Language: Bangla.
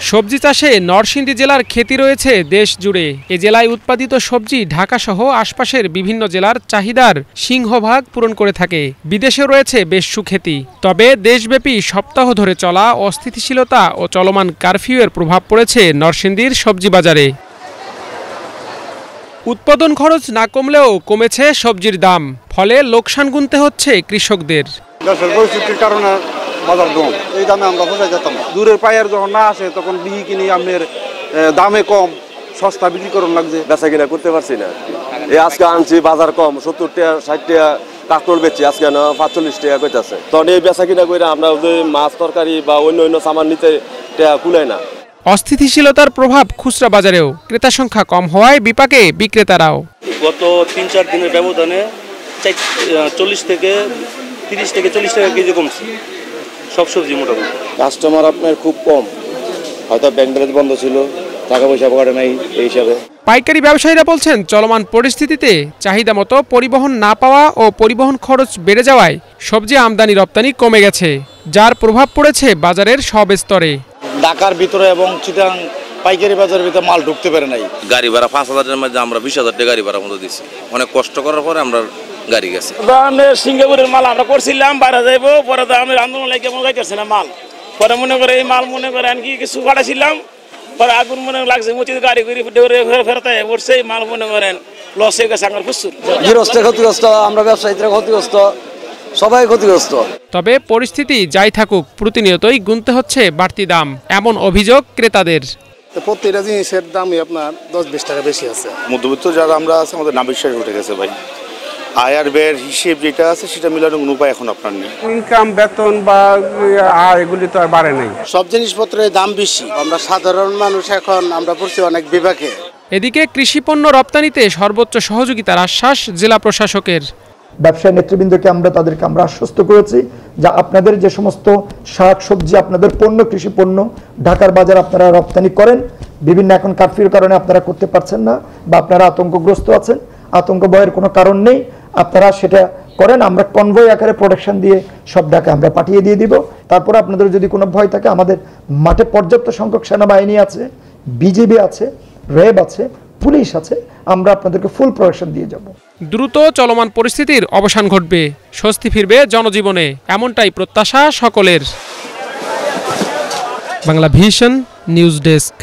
সবজি চাষে নরসিংদী জেলার খ্যাতি রয়েছে দেশ জুড়ে। এ জেলায় উৎপাদিত সবজি ঢাকাসহ আশপাশের বিভিন্ন জেলার চাহিদার সিংহভাগ পূরণ করে থাকে। বিদেশে রয়েছে বেশ সুখ্যাতি। তবে দেশব্যাপী সপ্তাহ ধরে চলা অস্থিতিশীলতা ও চলমান কারফিউয়ের প্রভাব পড়েছে নরসিংদীর সবজি বাজারে। উৎপাদন খরচ না কমলেও কমেছে সবজির দাম, ফলে লোকসান গুনতে হচ্ছে কৃষকদের। বাজার কম, এই দামে আমরা বোঝা যেতাম না। দূরের পাইয়ার যখন না আসে তখন বিহি কিনি আপনার দামে কম, সস্তা বিক্রি করুন লাগছে, বেচা কিনা করতে পারছি না। এই আজকে আনছি বাজার কম, 70 টাকা 60 টাকা কাঁকড় বেচছি, আজকে 45 টাকা কইতাছে। তখন এই বেচা কিনা করে আমরা মাছ তরকারি বা অন্য সামান নিতে টাকা কুলায় না। অস্থিতিশীলতার প্রভাব খুচরা বাজারেও, ক্রেতা সংখ্যা কম হওয়ায় বিপাকে বিক্রেতারাও। গত 3-4 দিনের ব্যবধানে 30 থেকে 40 টাকা কেজি কমছে সব সবজি মোটামুটি। কাস্টমার আপনার খুব কম, হয়তো ব্যাংক ব্যালেন্স বন্ধ ছিল, টাকা পয়সা পকেটে নাই, এই হিসাবে। পাইকারি ব্যবসায়ীরা বলছেন, চলমান পরিস্থিতিতে চাহিদা মতো পরিবহন না পাওয়া ও পরিবহন খরচ বেড়ে যাওয়ায় সবজি আমদানি রপ্তানি কমে গেছে, যার প্রভাব পড়েছে বাজারের সব স্তরে। ঢাকার ভিতরে এবং চিটাং পাইকারি বাজারের ভিতরে মাল ঢুকতে পারে নাই। গাড়ি ভাড়া 5,000-এর মধ্যে আমরা 20,000 টাকা গাড়ি ভাড়া মতো দিচ্ছি। অনেক কষ্ট করার পরে আমরা গাড়ি গেছে। সিঙ্গাপুরের মাল আমরা করছিলাম, বাইরে যাইবো, পরে তো আমি আন্দোলন লাগে মনে যাইতেছে না মাল। পরে মনে করে এই মাল মনে করে কি কিছু পাঠাইছিলাম, পরে আগুন মনে লাগছে মুচিত গাড়ি করে ফেরতে পড়ছে, মাল মনে করেন লস হয়ে গেছে আমার প্রচুর। গৃহস্থ ক্ষতিগ্রস্ত, আমরা ব্যবসায়ীরা ক্ষতিগ্রস্ত, সবাই ক্ষতিগ্রস্ত। তবে পরিস্থিতি যাই থাকুক, প্রতিনিয়তই গুনতে হচ্ছে বাড়তি দাম, এমন অভিযোগ ক্রেতাদের। প্রত্যেকটা জিনিসের দামই আপনার 10-20 টাকা বেশি আছে। মধ্যবিত্ত যারা আমরা আছে, আমাদের না বিশ্বাস উঠে গেছে ভাই। আয় আর ব্যয়ের হিসেব যেটা আছে সেটা মিলানোর কোনো উপায় এখন আপনার নেই। ইনকাম, বেতন বা এগুলি তো আর বাড়ে নাই। সব জিনিসপত্রের দাম বেশি, আমরা সাধারণ মানুষ এখন আমরা পড়ছি অনেক বিপাকে। এদিকে কৃষিপণ্য রপ্তানিতে সর্বোচ্চ সহযোগিতার আশ্বাস জেলা প্রশাসকের। ব্যবসায়ী নেতৃবৃন্দকে তাদেরকে আমরা আশ্বস্ত করেছি যে আপনাদের যে সমস্ত শাক সবজি, আপনাদের পণ্য, কৃষি পণ্য ঢাকার বাজার আপনারা রপ্তানি করেন, বিভিন্ন এখন কারফিউর কারণে আপনারা করতে পারছেন না বা আপনারা আতঙ্কগ্রস্ত আছেন, আতঙ্ক ভয়ের কোনো কারণ নেই, আপনারা সেটা করেন। আমরা কনভয় আকারে প্রোডাকশন দিয়ে সব ঢাকা আমরা পাঠিয়ে দিয়ে দিব। তারপর আপনাদের যদি কোনো ভয় থাকে, আমাদের মাঠে পর্যাপ্ত সংখ্যক সেনাবাহিনী আছে, বিজিবি আছে, র্যাব আছে, পুলিশ আছে, আমরা আপনাদেরকে ফুল প্রোটেকশন দিয়ে যাব। দ্রুত চলমান পরিস্থিতির অবসান ঘটবে, স্বস্তি ফিরবে জনজীবনে, এমনটাই প্রত্যাশা সকলের। Bangla vision news desk.